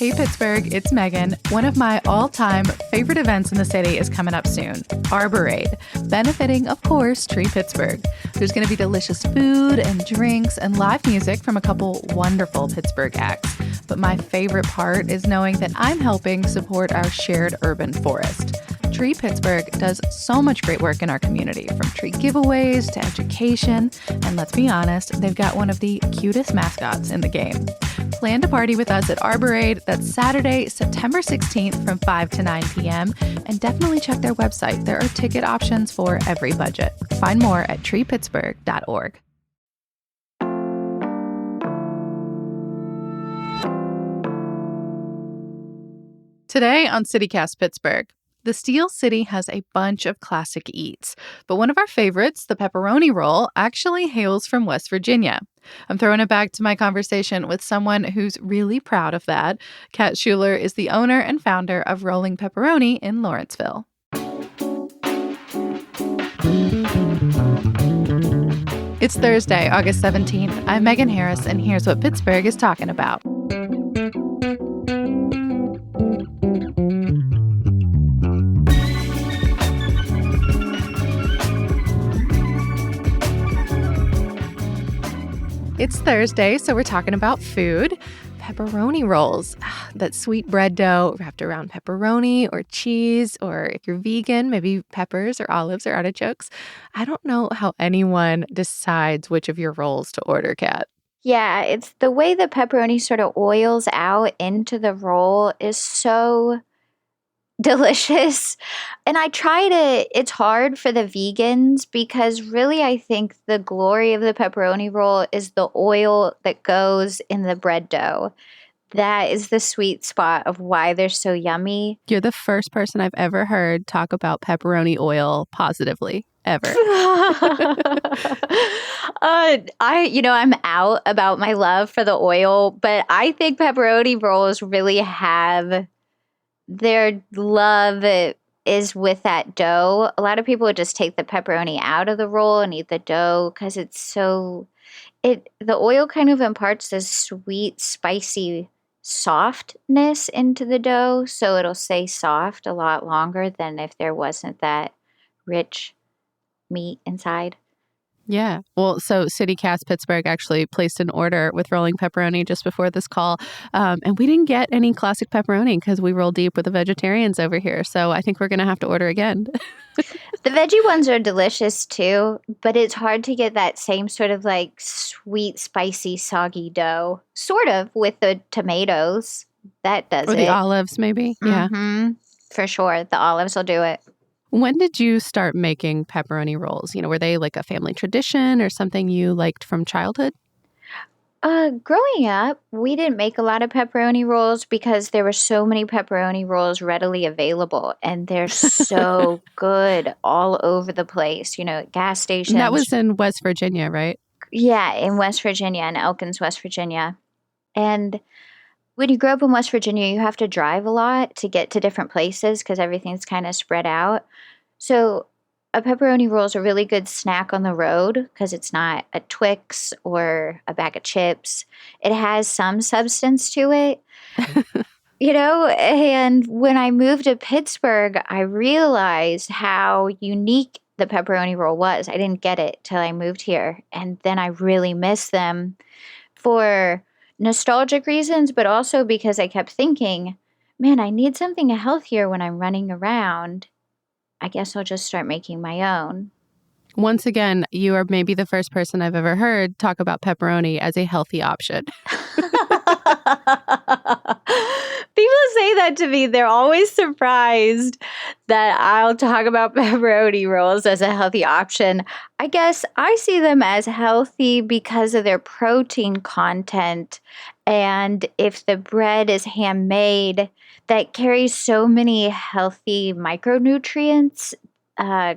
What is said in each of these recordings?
Hey Pittsburgh, it's Megan. One of my all-time favorite events in the city is coming up soon, Arborade, benefiting, of course, Tree Pittsburgh. There's going to be delicious food and drinks and live music from a couple wonderful Pittsburgh acts. But my favorite part is knowing that I'm helping support our shared urban forest. Tree Pittsburgh does so much great work in our community, from tree giveaways to education, and let's be honest, they've got one of the cutest mascots in the game. Plan to party with us at Arborade. That's Saturday, September 16th from 5 to 9 p.m. And definitely check their website. There are ticket options for every budget. Find more at treepittsburgh.org. Today on CityCast Pittsburgh, the Steel City has a bunch of classic eats, but one of our favorites, the pepperoni roll, actually hails from West Virginia. I'm throwing it back to my conversation with someone who's really proud of that. Kat Schuler is the owner and founder of Rolling Pepperoni in Lawrenceville. It's Thursday, August 17th. I'm Megan Harris, and here's what Pittsburgh is talking about. It's Thursday, so we're talking about food. Pepperoni rolls. That sweet bread dough wrapped around pepperoni or cheese, or if you're vegan, maybe peppers or olives or artichokes. I don't know how anyone decides which of your rolls to order, Kat. Yeah, it's the way the pepperoni sort of oils out into the roll is so delicious. And I try to, it's hard for the vegans because really I think the glory of the pepperoni roll is the oil that goes in the bread dough. That is the sweet spot of why they're so yummy. You're the first person I've ever heard talk about pepperoni oil positively, ever. I'm out about my love for the oil, but I think pepperoni rolls really have their love is with that dough. A lot of people would just take the pepperoni out of the roll and eat the dough because the oil kind of imparts this sweet, spicy softness into the dough, so it'll stay soft a lot longer than if there wasn't that rich meat inside. Yeah. Well, so CityCast Pittsburgh actually placed an order with Rolling Pepperoni just before this call. And we didn't get any classic pepperoni because we roll deep with the vegetarians over here. So I think we're going to have to order again. The veggie ones are delicious too, but it's hard to get that same sort of like sweet, spicy, soggy dough, sort of with the tomatoes. That does it. Or the olives, maybe. Yeah. Mm-hmm. For sure. The olives will do it. When did you start making pepperoni rolls? Were they like a family tradition or something you liked from childhood? Growing up, we didn't make a lot of pepperoni rolls because there were so many pepperoni rolls readily available, and they're so good all over the place, at gas stations. And that was in West Virginia, right? Yeah, in West Virginia, in Elkins, West Virginia. And when you grow up in West Virginia, you have to drive a lot to get to different places because everything's kind of spread out. So a pepperoni roll is a really good snack on the road because it's not a Twix or a bag of chips. It has some substance to it, And when I moved to Pittsburgh, I realized how unique the pepperoni roll was. I didn't get it till I moved here. And then I really miss them for nostalgic reasons, but also because I kept thinking, man, I need something healthier when I'm running around. I guess I'll just start making my own. Once again, you are maybe the first person I've ever heard talk about pepperoni as a healthy option. People say that to me. They're always surprised that I'll talk about pepperoni rolls as a healthy option. I guess I see them as healthy because of their protein content. And if the bread is handmade, that carries so many healthy micronutrients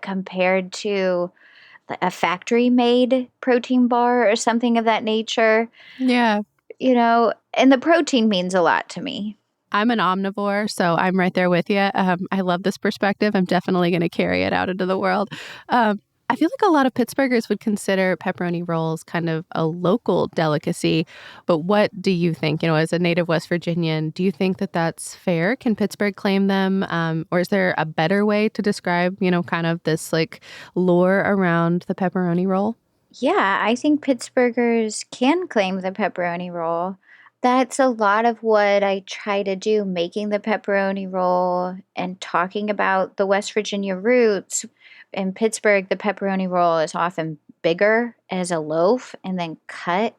compared to a factory-made protein bar or something of that nature. Yeah. And the protein means a lot to me. I'm an omnivore, so I'm right there with you. I love this perspective. I'm definitely going to carry it out into the world. I feel like a lot of Pittsburghers would consider pepperoni rolls kind of a local delicacy. But what do you think? As a native West Virginian, do you think that that's fair? Can Pittsburgh claim them? Or is there a better way to describe, kind of this like lore around the pepperoni roll? Yeah, I think Pittsburghers can claim the pepperoni roll. That's a lot of what I try to do, making the pepperoni roll and talking about the West Virginia roots. In Pittsburgh, the pepperoni roll is often bigger as a loaf and then cut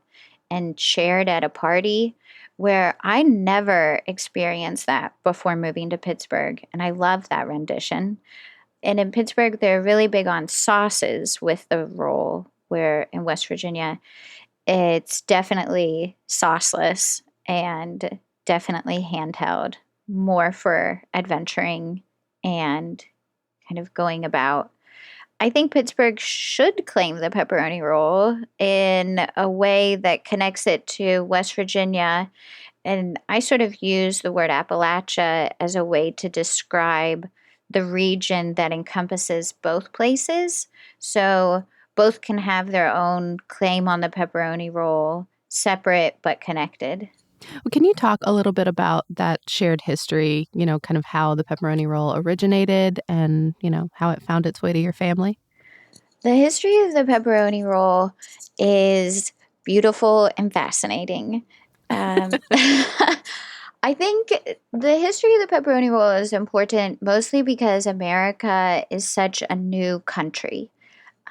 and shared at a party, where I never experienced that before moving to Pittsburgh. And I love that rendition. And in Pittsburgh, they're really big on sauces with the roll, where in West Virginia, it's definitely sauceless and definitely handheld, more for adventuring and kind of going about. I think Pittsburgh should claim the pepperoni roll in a way that connects it to West Virginia. And I sort of use the word Appalachia as a way to describe the region that encompasses both places. So both can have their own claim on the pepperoni roll, separate but connected. Well, can you talk a little bit about that shared history, kind of how the pepperoni roll originated and, how it found its way to your family? The history of the pepperoni roll is beautiful and fascinating. I think the history of the pepperoni roll is important mostly because America is such a new country.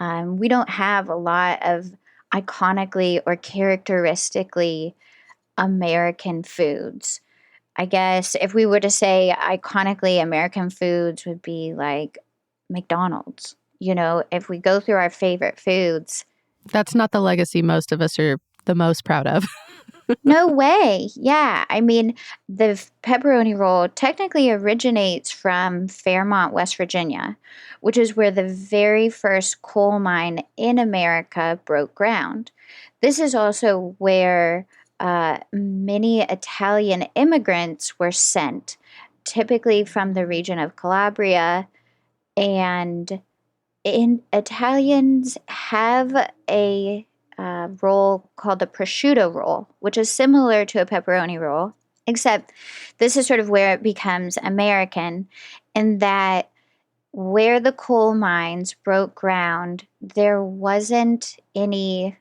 We don't have a lot of iconically or characteristically American foods. I guess if we were to say iconically American foods would be like McDonald's. If we go through our favorite foods, That's not the legacy most of us are the most proud of. no way. Yeah. I mean, the pepperoni roll technically originates from Fairmont, West Virginia, which is where the very first coal mine in America broke ground. This is also where many Italian immigrants were sent, typically from the region of Calabria. And Italians have a roll called the prosciutto roll, which is similar to a pepperoni roll, except this is sort of where it becomes American, in that where the coal mines broke ground, there wasn't any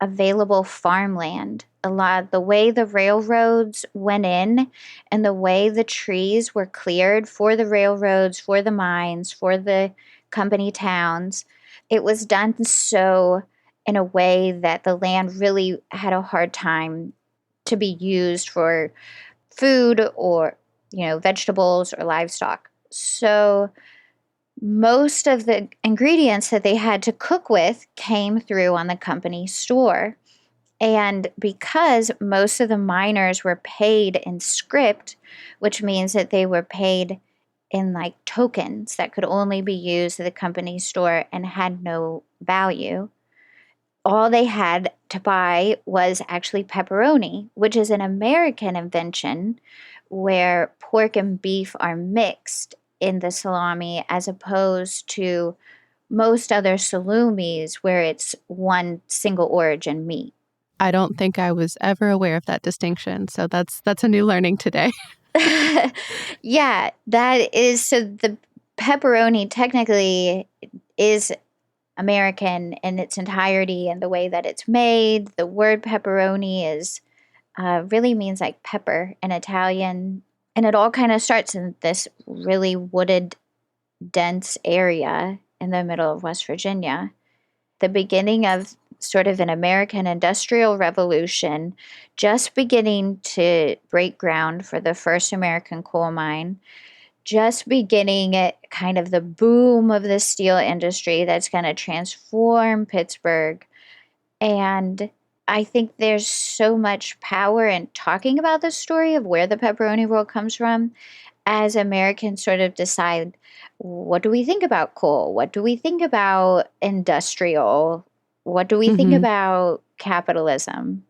available farmland. A lot of the way the railroads went in and the way the trees were cleared for the railroads, for the mines, for the company towns, it was done so in a way that the land really had a hard time to be used for food or, vegetables or livestock. So most of the ingredients that they had to cook with came through on the company store. And because most of the miners were paid in script, which means that they were paid in like tokens that could only be used at the company store and had no value, all they had to buy was actually pepperoni, which is an American invention where pork and beef are mixed in the salami as opposed to most other salamis where it's one single origin meat. I don't think I was ever aware of that distinction. So that's a new learning today. Yeah, that is, so the pepperoni technically is American in its entirety and the way that it's made. The word pepperoni is really means like pepper in Italian. And it all kind of starts in this really wooded, dense area in the middle of West Virginia. The beginning of sort of an American industrial revolution, just beginning to break ground for the first American coal mine, just beginning at kind of the boom of the steel industry that's going to transform Pittsburgh. And I think there's so much power in talking about the story of where the pepperoni roll comes from as Americans sort of decide, what do we think about coal? What do we think about industrial? What do we think about capitalism?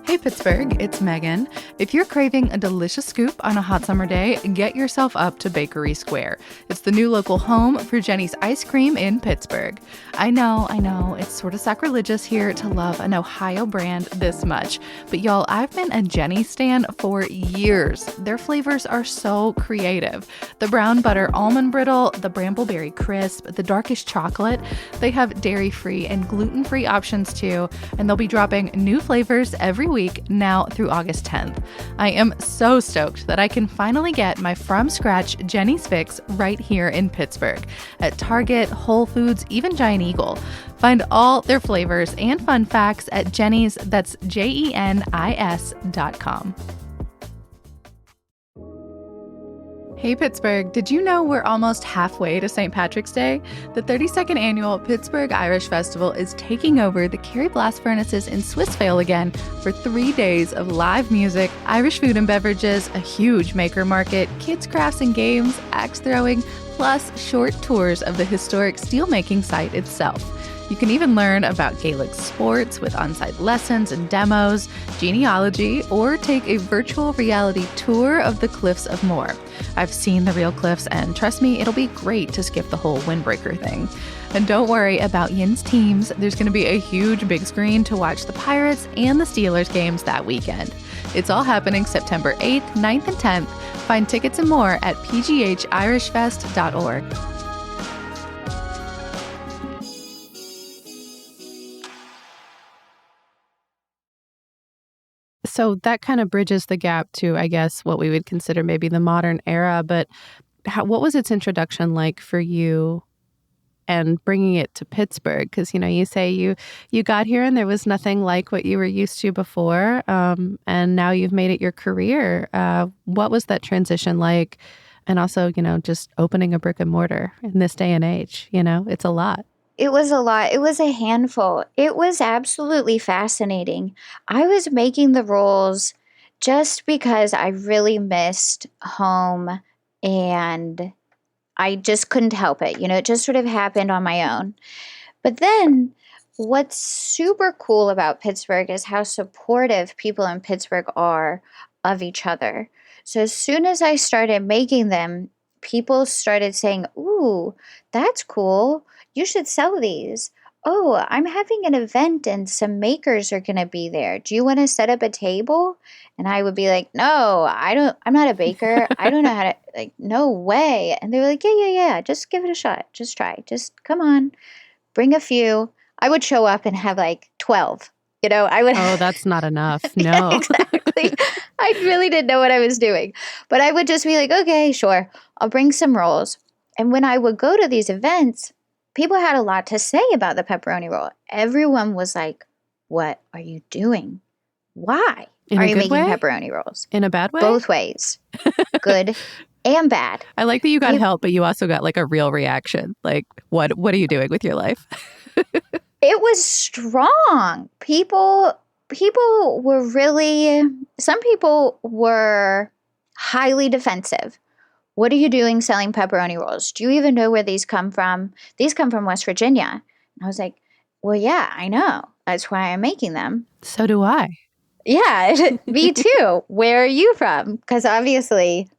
Hey Pittsburgh, it's Megan. If you're craving a delicious scoop on a hot summer day, get yourself up to Bakery Square. It's the new local home for Jenny's Ice Cream in Pittsburgh. I know, it's sort of sacrilegious here to love an Ohio brand this much. But y'all, I've been a Jenny stan for years. Their flavors are so creative. The brown butter almond brittle, the brambleberry crisp, the darkish chocolate. They have dairy-free and gluten-free options too, and they'll be dropping new flavors every week now through August 10th. I am so stoked that I can finally get my from-scratch Jenny's Fix right here in Pittsburgh at Target, Whole Foods, even Giant Eagle. Find all their flavors and fun facts at Jenny's, that's JENIS.com. Hey Pittsburgh, did you know we're almost halfway to St. Patrick's Day? The 32nd annual Pittsburgh Irish Festival is taking over the Kerry Blast Furnaces in Swissvale again for 3 days of live music, Irish food and beverages, a huge maker market, kids crafts and games, axe throwing, plus short tours of the historic steelmaking site itself. You can even learn about Gaelic sports with on-site lessons and demos, genealogy, or take a virtual reality tour of the Cliffs of Moher. I've seen the real cliffs, and trust me, it'll be great to skip the whole windbreaker thing. And don't worry about Yin's teams. There's going to be a huge big screen to watch the Pirates and the Steelers games that weekend. It's all happening September 8th, 9th, and 10th. Find tickets and more at pghirishfest.org. So that kind of bridges the gap to, I guess, what we would consider maybe the modern era. But what was its introduction like for you and bringing it to Pittsburgh? Because, you say you got here and there was nothing like what you were used to before. And now you've made it your career. What was that transition like? And also, just opening a brick and mortar in this day and age, it's a lot. It was a lot. It was a handful. It was absolutely fascinating. I was making the rolls just because I really missed home and I just couldn't help it. It just sort of happened on my own. But then what's super cool about Pittsburgh is how supportive people in Pittsburgh are of each other. So as soon as I started making them, people started saying, "Ooh, that's cool. You should sell these. Oh, I'm having an event and some makers are going to be there. Do you want to set up a table?" And I would be like, "No, I'm not a baker. I don't know how to, no way." And they were like, yeah. Just give it a shot. Just try. Just come on. Bring a few. I would show up and have 12. I would. Oh, that's not enough. No. Yeah, exactly. I really didn't know what I was doing. But I would just be like, okay, sure. I'll bring some rolls. And when I would go to these events, people had a lot to say about the pepperoni roll. Everyone was like, "What are you doing? Why are you making pepperoni rolls?" In a bad way? Both ways. Good and bad. I like that you got help, but you also got a real reaction. What are you doing with your life? It was strong. People were really, some people were highly defensive. "What are you doing selling pepperoni rolls? Do you even know where these come from? These come from West Virginia." And I was like, "Well, yeah, I know. That's why I'm making them." So do I. Yeah, me too. Where are you from? Because obviously,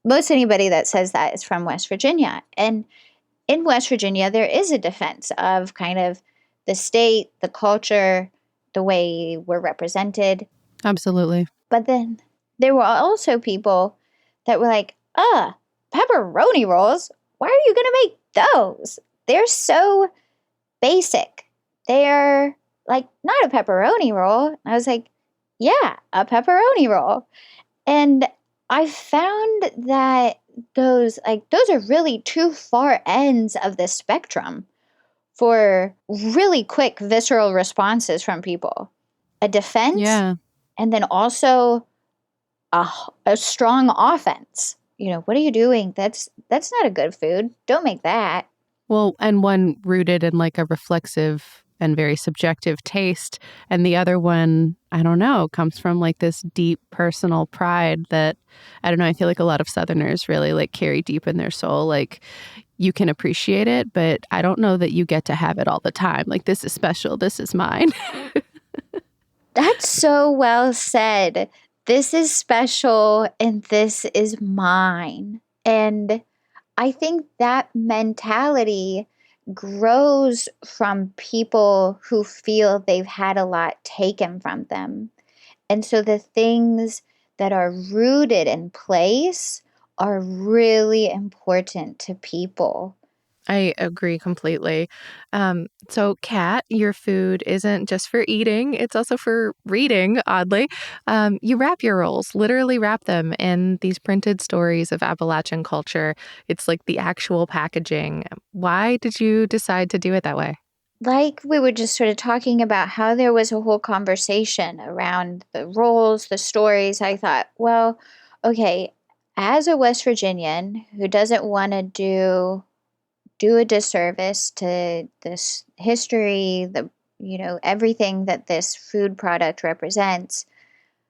most anybody that says that is from West Virginia. And in West Virginia, there is a defense of kind of the state, the culture, the way we're represented. Absolutely. But then there were also people that were like, pepperoni rolls? Why are you going to make those? They're so basic. They're not a pepperoni roll. And I was like, yeah, a pepperoni roll. And I found that those are really two far ends of the spectrum for really quick visceral responses from people. A defense, yeah, and then also a strong offense. What are you doing? That's not a good food. Don't make that. Well, and one rooted in a reflexive and very subjective taste. And the other one, I don't know, comes from this deep personal pride that, I don't know, I feel like a lot of Southerners really carry deep in their soul. You can appreciate it, but I don't know that you get to have it all the time. This is special. This is mine. That's so well said. This is special and this is mine. And I think that mentality grows from people who feel they've had a lot taken from them. And so the things that are rooted in place are really important to people. I agree completely. So, Kat, your food isn't just for eating, it's also for reading, oddly. You wrap your rolls, literally wrap them in these printed stories of Appalachian culture. It's like the actual packaging. Why did you decide to do it that way? Like we were just sort of talking about how there was a whole conversation around the roles, the stories, I thought, well, okay, as a West Virginian who doesn't want to do a disservice to this history, everything that this food product represents,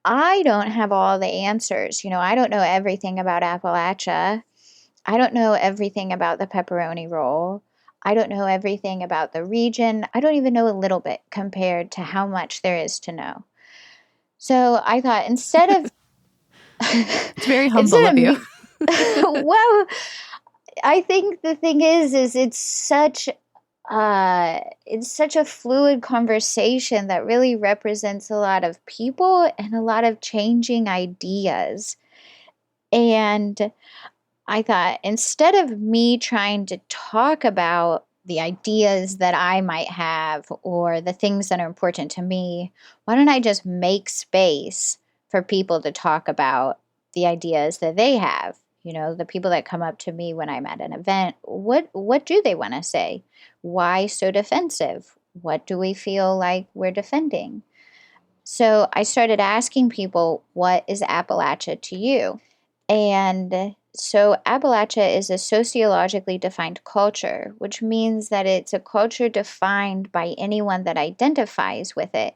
I don't have all the answers. I don't know everything about Appalachia. I don't know everything about the pepperoni roll. I don't know everything about the region. I don't even know a little bit compared to how much there is to know. So I thought It's very humble instead of of you. me, well, I think the thing is it's such a fluid conversation that really represents a lot of people and a lot of changing ideas. And I thought instead of me trying to talk about the ideas that I might have or the things that are important to me, why don't I just make space for people to talk about the ideas that they have? The people that come up to me when I'm at an event, what do they want to say? Why so defensive? What do we feel like we're defending? So I started asking people, what is Appalachia to you? And so Appalachia is a sociologically defined culture, which means that it's a culture defined by anyone that identifies with it.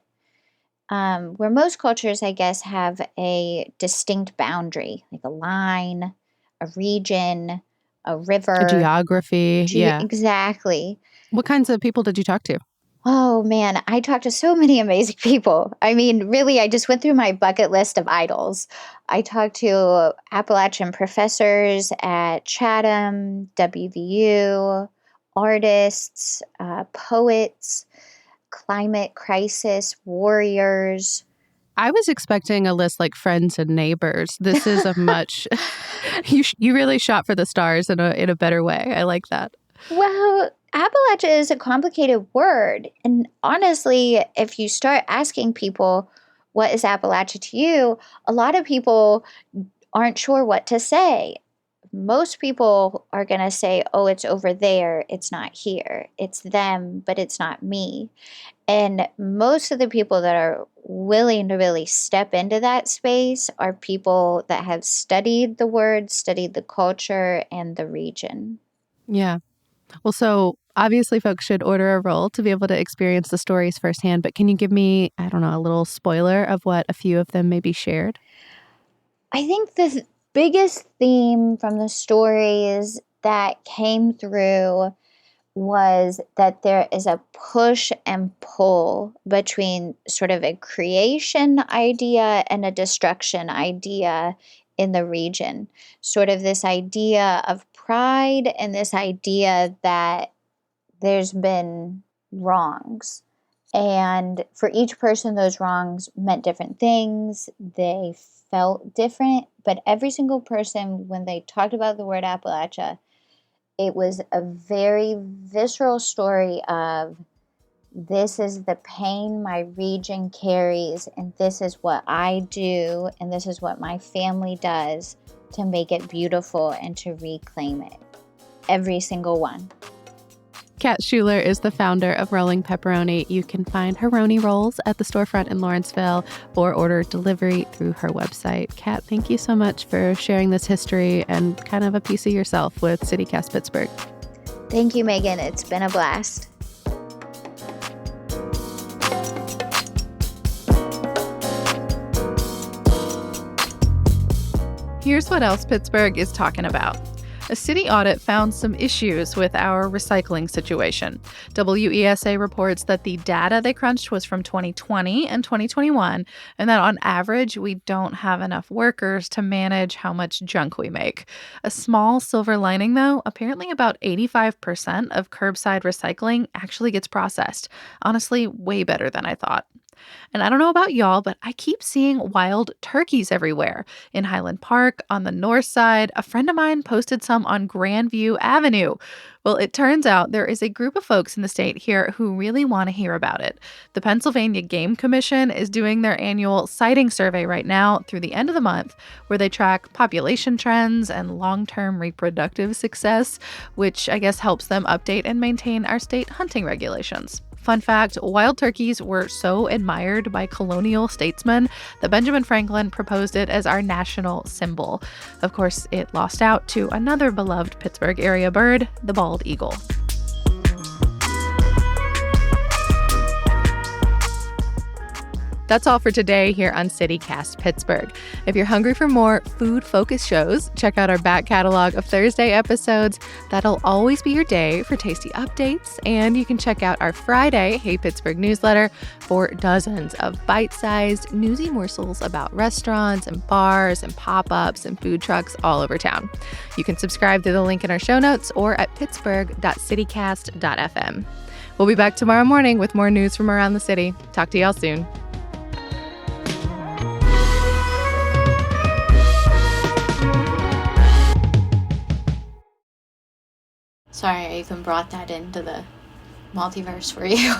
Where most cultures, I guess, have a distinct boundary, like a line, a region, a A river. geography. Yeah. Exactly. What kinds of people did you talk to? Oh man, I talked to so many amazing people. I mean, really, I just went through my bucket list of idols. I talked to Appalachian professors at Chatham, WVU, artists, poets, climate crisis warriors. I was expecting a list like friends and neighbors. This is a much you really shot for the stars in a better way. I like that. Well, Appalachia is a complicated word. And honestly, if you start asking people, what is Appalachia to you? A lot of people aren't sure what to say. Most people are going to say, oh, it's over there. It's not here. It's them, but it's not me. And most of the people that are willing to really step into that space are people that have studied the word, studied the culture, and the region. Yeah. Well, so obviously folks should order a roll to be able to experience the stories firsthand, but can you give me, I don't know, a little spoiler of what a few of them maybe shared? I think the biggest theme from the stories that came through was that there is a push and pull between sort of a creation idea and a destruction idea in the region. Sort of this idea of pride and this idea that there's been wrongs. And for each person, those wrongs meant different things. They felt different. But every single person, when they talked about the word Appalachia, it was a very visceral story of this is the pain my region carries, and this is what I do, and this is what my family does to make it beautiful and to reclaim it. Every single one. Kat Schuler is the founder of Rolling Pepperoni. You can find her Roni rolls at the storefront in Lawrenceville or order delivery through her website. Kat, thank you so much for sharing this history and kind of a piece of yourself with CityCast Pittsburgh. Thank you, Megan. It's been a blast. Here's what else Pittsburgh is talking about. A city audit found some issues with our recycling situation. WESA reports that the data they crunched was from 2020 and 2021, and that on average, we don't have enough workers to manage how much junk we make. A small silver lining, though, apparently about 85% of curbside recycling actually gets processed. Honestly, way better than I thought. And I don't know about y'all, but I keep seeing wild turkeys everywhere. In Highland Park, on the north side, a friend of mine posted some on Grandview Avenue. Well, it turns out there is a group of folks in the state here who really want to hear about it. The Pennsylvania Game Commission is doing their annual sighting survey right now through the end of the month, where they track population trends and long-term reproductive success, which I guess helps them update and maintain our state hunting regulations. Fun fact, wild turkeys were so admired by colonial statesmen that Benjamin Franklin proposed it as our national symbol. Of course, it lost out to another beloved Pittsburgh area bird, the bald eagle. That's all for today here on CityCast Pittsburgh. If you're hungry for more food-focused shows, check out our back catalog of Thursday episodes. That'll always be your day for tasty updates. And you can check out our Friday Hey Pittsburgh newsletter for dozens of bite-sized, newsy morsels about restaurants and bars and pop-ups and food trucks all over town. You can subscribe through the link in our show notes or at pittsburgh.citycast.fm. We'll be back tomorrow morning with more news from around the city. Talk to y'all soon. Sorry, I even brought that into the multiverse for you.